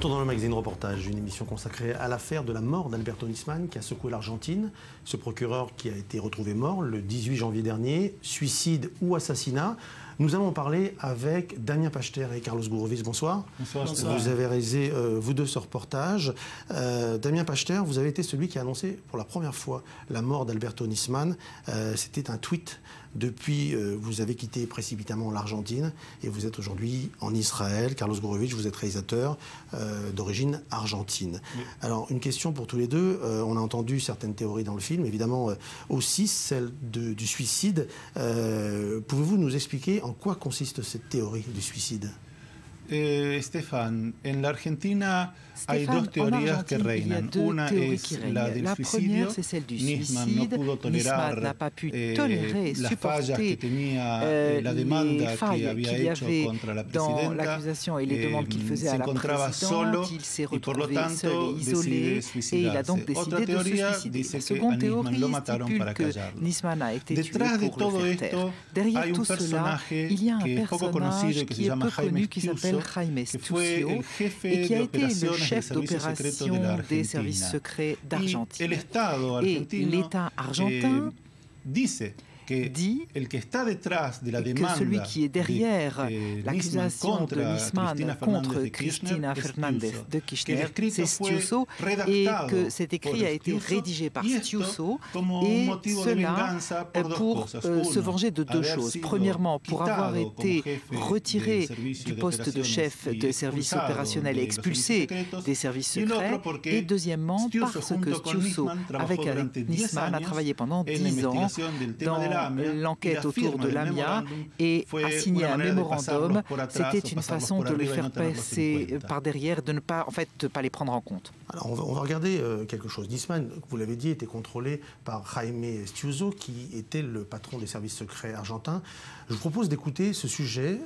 Retour dans le magazine Reportage, une émission consacrée à l'affaire de la mort d'Alberto Nisman qui a secoué l'Argentine. Ce procureur qui a été retrouvé mort le 18 janvier dernier, suicide ou assassinat. Nous allons en parler avec Damien Pachter et Carlos Gourovic. Bonsoir. Bonsoir. Vous avez réalisé, vous deux, ce reportage. Damien Pachter, vous avez été celui qui a annoncé pour la première fois la mort d'Alberto Nisman. C'était un tweet. Depuis, vous avez quitté précipitamment l'Argentine et vous êtes aujourd'hui en Israël. Carlos Gourovic, vous êtes réalisateur d'origine argentine. Oui. Alors, une question pour tous les deux. On a entendu certaines théories dans le film, évidemment aussi celle du suicide. Pouvez-vous nous expliquer en quoi consiste cette théorie du suicide? Stéphane, en l'Argentina hay dos teorías que reinan. Una es la del suicidio. Nisman no pudo tolerar las fallas que tenía la demanda que había hecho contra la presidenta. Se encontraba solo y por lo tanto decide suicidarse. Otra teoría dice que a Nisman lo mataron para callarlo. Detrás de todo esto hay un personaje que es poco conocido y que se llama Jaime Stiuso, que fue el jefe de operaciones del Servicio Secreto de la Argentina. Y el Estado argentino dice que el que está detrás de la demanda de l'accusation de Nisman contre Cristina Fernández de Kirchner, c'est Stiuso, et que cet écrit a été rédigé par Stiuso, et cela pour se venger de deux choses. Premièrement, pour avoir été retiré du poste de chef de service opérationnel et expulsé des services secrets, et deuxièmement, parce que Stiuso, avec Nisman, a travaillé pendant 10 ans dans l'enquête autour de l'AMIA et a signé un mémorandum. C'était une façon de le faire passer par derrière, de ne pas, en fait, pas les prendre en compte. Alors on va regarder quelque chose. Nisman, vous l'avez dit, était contrôlé par Jaime Stiuso, qui était le patron des services secrets argentins. Je vous propose d'écouter ce sujet,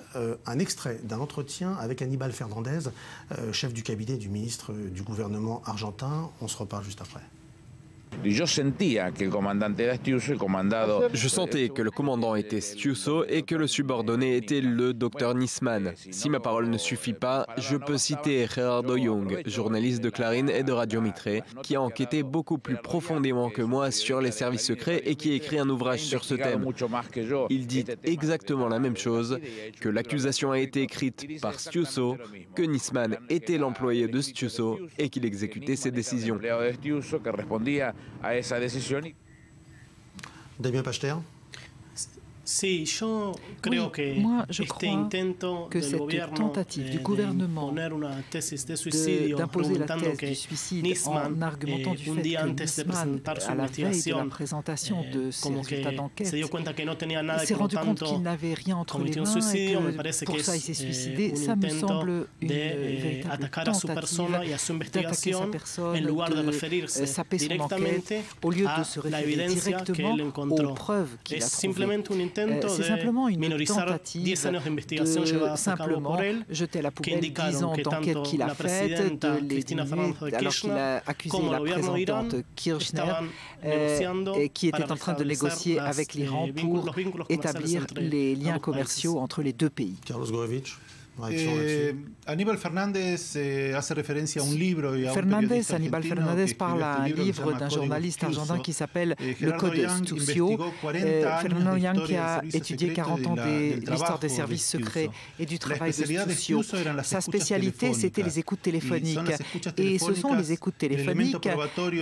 un extrait d'un entretien avec Aníbal Fernández, chef du cabinet du ministre du gouvernement argentin. On se reparle juste après. Je sentais que le commandant était Stiuso et que le subordonné était le docteur Nisman. Si ma parole ne suffit pas, je peux citer Gerardo Jung, journaliste de Clarín et de Radio Mitre, qui a enquêté beaucoup plus profondément que moi sur les services secrets et qui a écrit un ouvrage sur ce thème. Il dit exactement la même chose, que l'accusation a été écrite par Stiuso, que Nisman était l'employé de Stiuso et qu'il exécutait ses décisions. A esa decisión. Damien Pachter. Sí, yo creo que este intento del gobierno de imponer una tesis de suicidio, argumentando que Nisman, un día antes de presentar su investigación, como que se dio cuenta que no tenía nada y por lo tanto cometió un suicidio, me parece que es un intento de atacar a su persona y a su investigación en lugar de referirse directamente a la evidencia que él encontró. Es simplemente un intento c'est simplement une tentative de simplement jeter à la poubelle 10 ans d'enquête qu'il a faite, de les diminuer alors qu'il a accusé la présidente Kirchner qui était en train de négocier avec l'Iran pour établir les liens commerciaux entre les deux pays. Carlos Gourovic. Aníbal Fernández hace référence à un livre. Aníbal Fernández parle à un livre d'un journaliste argentin qui s'appelle Le Code Stiuso. Fernando Young qui a étudié 40 ans de l'histoire des services secrets et du travail de Stiuso. Sa spécialité, c'était les écoutes téléphoniques. Et ce sont les écoutes téléphoniques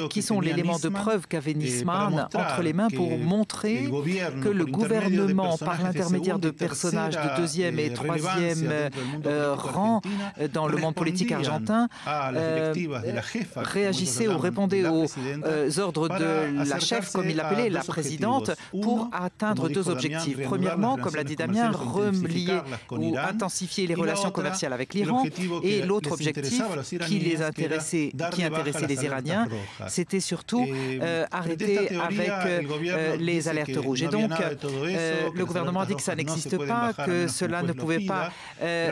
qui sont l'élément de preuve qu'avait Nisman entre les mains pour montrer que le gouvernement, par l'intermédiaire de personnages de deuxième et troisième rang dans le monde politique argentin, réagissait ou répondait aux ordres de la chef, comme il l'appelait, la présidente, pour atteindre deux objectifs. Premièrement, comme l'a dit Damien, relier ou intensifier les relations commerciales avec l'Iran. Et l'autre objectif qui intéressait les Iraniens, c'était surtout arrêter avec les alertes rouges. Et donc, le gouvernement a dit que ça n'existe pas, que cela ne pouvait pas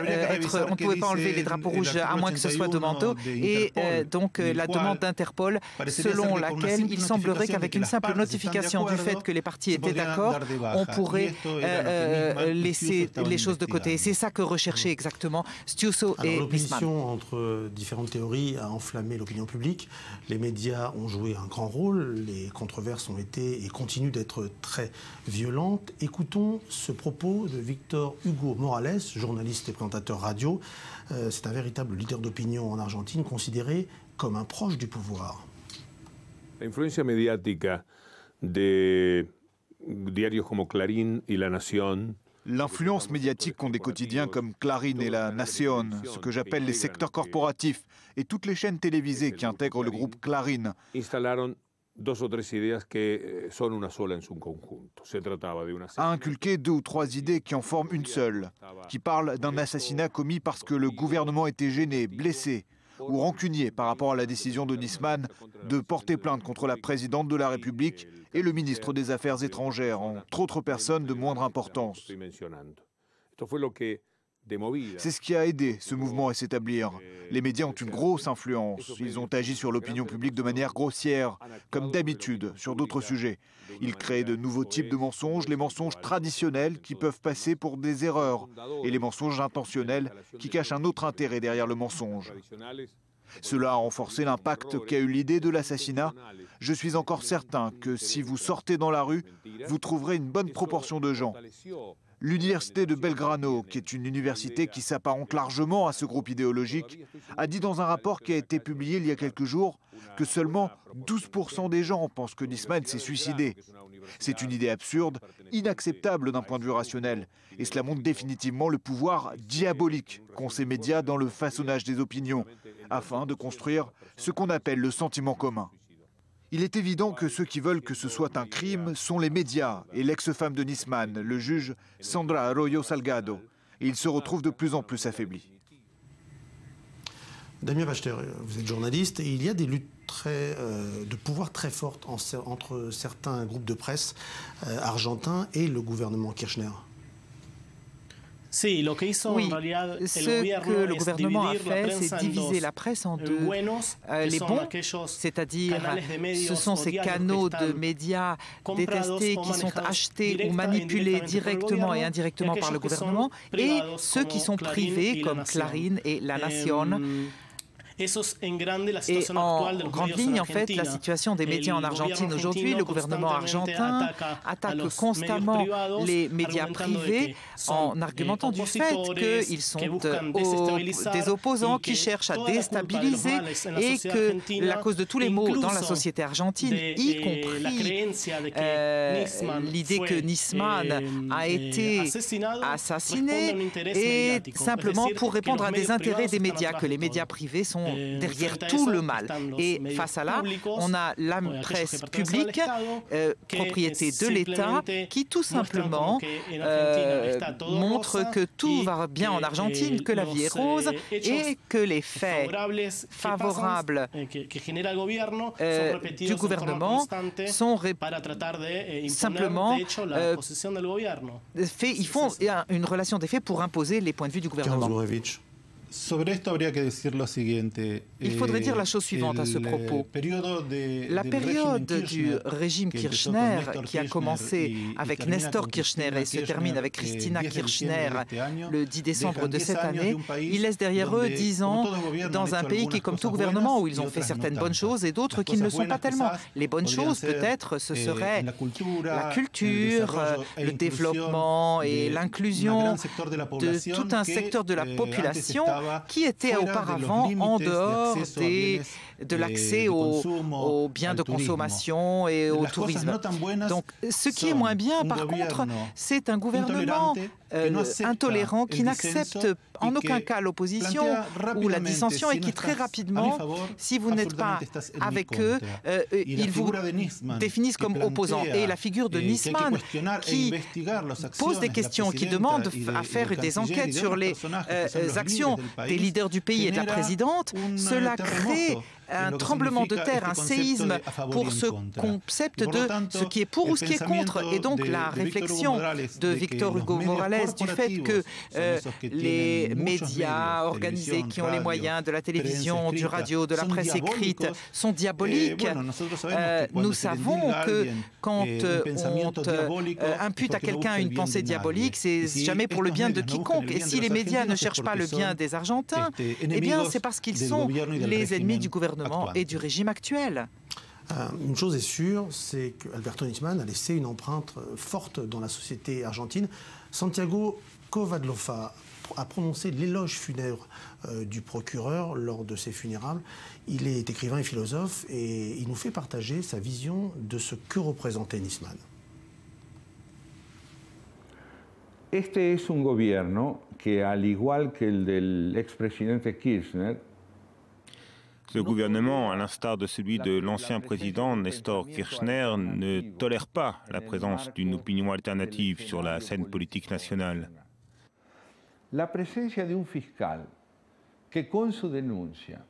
on ne pouvait pas enlever les drapeaux rouges à moins que ce soit de manteau. Et donc la demande d'Interpol, selon laquelle il semblerait qu'avec une simple notification du fait que les partis étaient d'accord, on pourrait laisser les choses de côté. Et c'est ça que recherchaient exactement Stiusso et Nisman. L'opposition entre différentes théories a enflammé l'opinion publique. Les médias ont joué un grand rôle. Les controverses ont été et continuent d'être très violentes. Écoutons ce propos de Victor Hugo Morales, journaliste et présentateur radio. C'est un véritable leader d'opinion en Argentine, considéré comme un proche du pouvoir. L'influencia mediática de diarios como Clarín y La Nación. L'influence médiatique qu'ont des quotidiens comme Clarín et La Nación, ce que j'appelle les secteurs corporatifs, et toutes les chaînes télévisées qui intègrent le groupe Clarín, a inculqué 2 ou 3 idées qui en forment une seule, qui parlent d'un assassinat commis parce que le gouvernement était gêné, blessé ou rancunier par rapport à la décision de Nisman de porter plainte contre la présidente de la République et le ministre des Affaires étrangères, entre autres personnes de moindre importance. C'est ce qui a aidé ce mouvement à s'établir. Les médias ont une grosse influence. Ils ont agi sur l'opinion publique de manière grossière, comme d'habitude, sur d'autres sujets. Ils créent de nouveaux types de mensonges, les mensonges traditionnels qui peuvent passer pour des erreurs, et les mensonges intentionnels qui cachent un autre intérêt derrière le mensonge. Cela a renforcé l'impact qu'a eu l'idée de l'assassinat. Je suis encore certain que si vous sortez dans la rue, vous trouverez une bonne proportion de gens. L'université de Belgrano, qui est une université qui s'apparente largement à ce groupe idéologique, a dit dans un rapport qui a été publié il y a quelques jours que seulement 12% des gens pensent que Nisman s'est suicidé. C'est une idée absurde, inacceptable d'un point de vue rationnel. Et cela montre définitivement le pouvoir diabolique qu'ont ces médias dans le façonnage des opinions, afin de construire ce qu'on appelle le sentiment commun. Il est évident que ceux qui veulent que ce soit un crime sont les médias et l'ex-femme de Nisman, le juge Sandra Arroyo Salgado. Et il se retrouve de plus en plus affaibli. Damien Pachter, vous êtes journaliste et il y a des luttes de pouvoir très fortes entre certains groupes de presse argentins et le gouvernement Kirchner. Oui, ce que le gouvernement a fait, c'est diviser la presse en 2. Les bons, c'est-à-dire ce sont ces canaux de médias détestés qui sont achetés ou manipulés directement et indirectement par le gouvernement, et ceux qui sont privés comme Clarín et La Nación. Et en grande ligne, en fait, la situation des médias en Argentine aujourd'hui, le gouvernement argentin attaque constamment les médias privés en argumentant du fait qu'ils sont des opposants qui cherchent à déstabiliser et que la cause de tous les maux dans la société argentine, y compris l'idée que Nisman a été assassiné, est simplement pour répondre à des intérêts des médias, que les médias privés sont derrière tout le mal. Et face à là, on a la presse publique, propriété de l'État, qui tout simplement montre que tout va bien en Argentine, que la vie est rose et que les faits favorables du gouvernement sont simplement faits. Ils font une relation des faits pour imposer les points de vue du gouvernement. Il faudrait dire la chose suivante à ce propos. La période du régime Kirchner, qui a commencé avec Néstor Kirchner et se termine avec Cristina Kirchner le 10 décembre de cette année, ils laissent derrière eux 10 ans dans un pays qui, comme tout gouvernement, où ils ont fait certaines bonnes choses et d'autres qui ne le sont pas tellement. Les bonnes choses, peut-être, ce serait la culture, le développement et l'inclusion de tout un secteur de la population qui était auparavant en dehors de l'accès aux biens de consommation et au tourisme. Donc, ce qui est moins bien, par contre, c'est un gouvernement intolérant qui n'accepte en aucun cas l'opposition ou la dissension et qui très rapidement, si vous n'êtes pas avec eux, ils vous définissent comme opposants. Et la figure de Nisman qui pose des questions, qui demande à faire des enquêtes sur les actions des leaders du pays et de la présidente, cela crée un tremblement de terre, un séisme pour ce concept de ce qui est pour ou ce qui est contre. Et donc la réflexion de Victor Hugo Morales du fait que les médias organisés qui ont les moyens de la télévision, du radio, de la presse écrite sont diaboliques. Nous savons que quand on impute à quelqu'un une pensée diabolique, c'est jamais pour le bien de quiconque. Et si les médias ne cherchent pas le bien des Argentins, eh bien c'est parce qu'ils sont les ennemis du gouvernement et du régime actuel. Une chose est sûre, c'est qu'Alberto Nisman a laissé une empreinte forte dans la société argentine. Santiago Covadlofa a prononcé l'éloge funèbre du procureur lors de ses funérailles. Il est écrivain et philosophe et il nous fait partager sa vision de ce que représentait Nisman. Este es un gobierno que, al igual que el del expresidente Kirchner, ce gouvernement, à l'instar de celui de l'ancien président Néstor Kirchner, ne tolère pas la présence d'une opinion alternative sur la scène politique nationale. La presencia de un fiscal que con su denuncia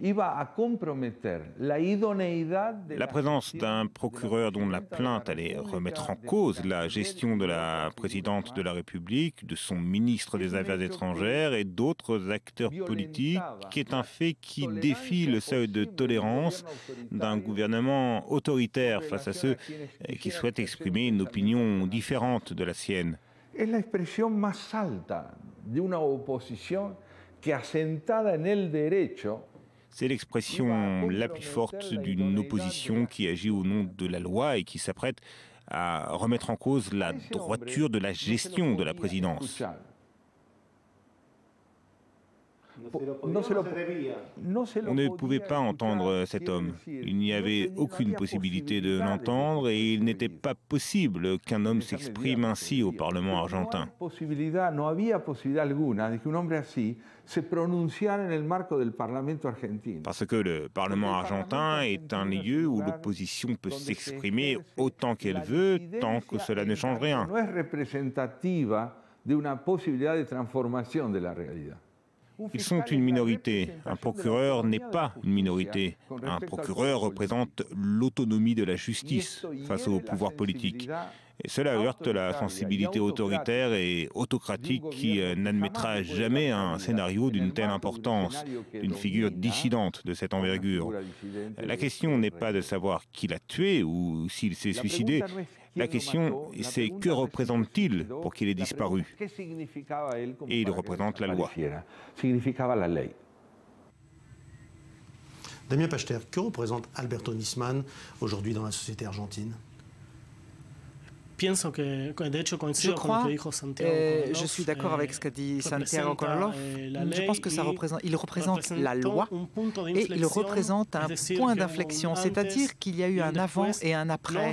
iba a comprometer la idoneidad de la présence d'un procureur dont la plainte allait remettre en cause la gestion de la présidente de la République, de son ministre des Affaires étrangères et d'autres acteurs politiques est un fait qui défie le seuil de tolérance d'un gouvernement autoritaire face à ceux qui souhaitent exprimer une opinion différente de la sienne. Es la expresión más alta de una oposición que asentada en el derecho. C'est l'expression la plus forte d'une opposition qui agit au nom de la loi et qui s'apprête à remettre en cause la droiture de la gestion de la présidence. On ne pouvait pas entendre cet homme. Il n'y avait aucune possibilité de l'entendre et il n'était pas possible qu'un homme s'exprime ainsi au Parlement argentin. Parce que le Parlement argentin est un lieu où l'opposition peut s'exprimer autant qu'elle veut, tant que cela ne change rien. Ils sont une minorité. Un procureur n'est pas une minorité. Un procureur représente l'autonomie de la justice face au pouvoir politique. Et cela heurte la sensibilité autoritaire et autocratique qui n'admettra jamais un scénario d'une telle importance, d'une figure dissidente de cette envergure. La question n'est pas de savoir qui l'a tué ou s'il s'est suicidé. La question, c'est que représente-t-il pour qu'il ait disparu? Et il représente la loi. Damien Pachter, que représente Alberto Nisman aujourd'hui dans la société argentine? Je crois, je suis d'accord avec ce qu'a dit Santiago Konolov. Je pense que il représente la loi et il représente un point d'inflexion, c'est-à-dire qu'il y a eu un avant et un après,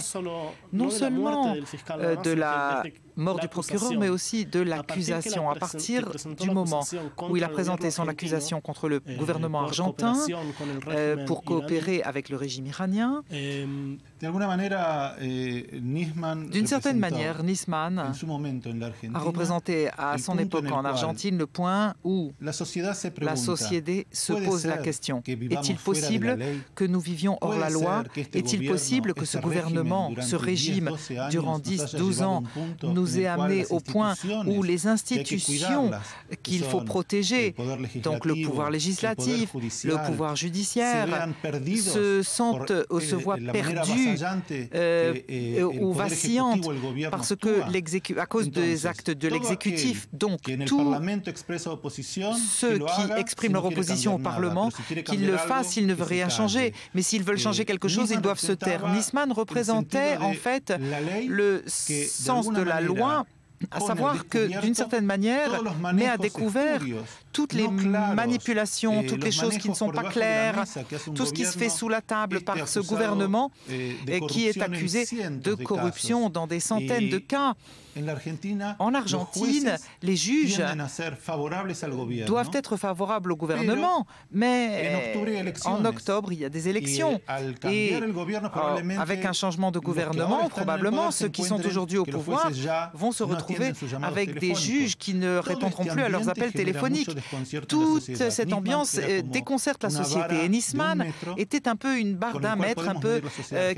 non seulement de la mort du procureur, mais aussi de l'accusation. À partir du moment où il a présenté son accusation contre le gouvernement argentin pour coopérer avec le régime iranien, d'une certaine manière, Nisman a représenté à son époque en Argentine le point où la société se pose la question: est-il possible que nous vivions hors la loi? Est-il possible que ce gouvernement, ce régime, durant 10-12 ans, nous ait amené au point où les institutions qu'il faut protéger, donc le pouvoir législatif, le pouvoir judiciaire, se voient perdus ou vacillantes parce que à cause des actes de l'exécutif. Donc tous ceux qui expriment leur opposition au Parlement, qu'ils le fassent s'ils ne veulent rien changer. Mais s'ils veulent changer quelque chose, ils doivent se taire. Nisman représentait en fait le sens de la loi, à savoir que, d'une certaine manière, met à découvert toutes les manipulations, toutes les choses qui ne sont pas claires, tout ce qui se fait sous la table par ce gouvernement et qui est accusé de corruption dans des centaines de cas. En Argentine, les juges doivent être favorables au gouvernement, mais en octobre, il y a des élections. Et avec un changement de gouvernement, probablement, ceux qui sont aujourd'hui au pouvoir vont se retrouver avec des juges qui ne répondront plus à leurs appels téléphoniques. toute cette ambiance déconcerte la société. Et Nisman était un peu une barre d'un mètre, un peu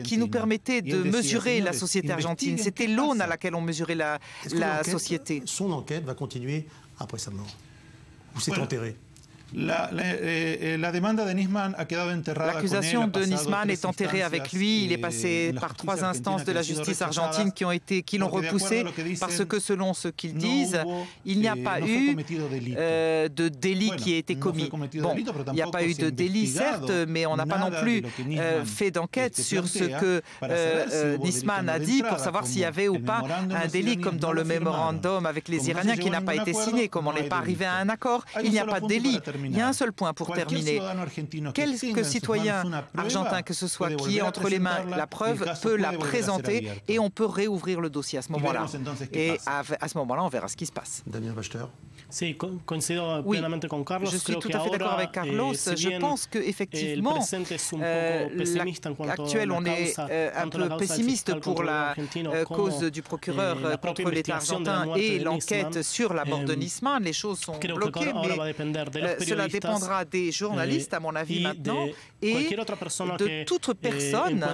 qui nous permettait de mesurer la société argentine. C'était l'aune à laquelle on mesurait la société. Son enquête va continuer après sa mort. Ou c'est enterré? L'accusation de Nisman est enterrée avec lui. Il est passé par 3 instances de la justice argentine qui l'ont repoussé parce que, selon ce qu'ils disent, il n'y a pas eu de délit qui a été commis. Bon, il n'y a pas eu de délit, certes, mais on n'a pas non plus fait d'enquête sur ce que Nisman a dit pour savoir s'il y avait ou pas un délit, comme dans le mémorandum avec les Iraniens qui n'a pas été signé. Comme on n'est pas arrivé à un accord, il n'y a pas de délit. Il y a un seul point pour terminer. Quelque citoyen argentin que ce soit qui ait entre les mains la preuve peut la présenter et on peut réouvrir le dossier à ce moment-là. Et à ce moment-là, on verra ce qui se passe. Damien Pachter. Oui, je suis tout à fait d'accord avec Carlos. Je pense qu'effectivement, actuel, on est un peu pessimiste pour la cause du procureur contre l'État argentin et l'enquête sur la mort de Nisman. Les choses sont bloquées, mais cela dépendra des journalistes, à mon avis, maintenant, et de toute personne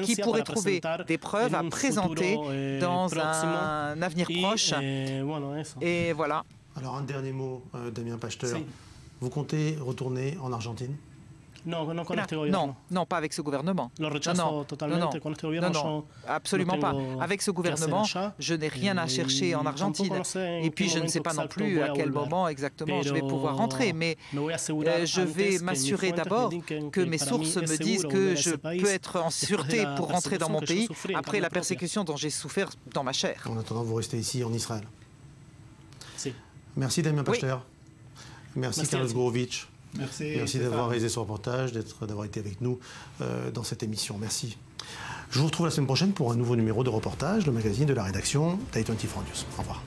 qui pourrait trouver des preuves à présenter dans un avenir proche. Et voilà. Alors un dernier mot, Damien Pachter. Vous comptez retourner en Argentine? Non, pas avec ce gouvernement. Non, absolument pas. Avec ce gouvernement, je n'ai rien à chercher en Argentine. Et puis, je ne sais pas non plus à quel moment exactement je vais pouvoir rentrer. Mais je vais m'assurer d'abord que mes sources me disent que je peux être en sûreté pour rentrer dans mon pays après la persécution dont j'ai souffert dans ma chair. En attendant, vous restez ici en Israël. Merci Damien Pachter. Merci Carlos Gorovic. Merci d'avoir réalisé ce reportage, d'avoir été avec nous dans cette émission. Merci. Je vous retrouve la semaine prochaine pour un nouveau numéro de reportage, le magazine de la rédaction d'I24 News. Au revoir.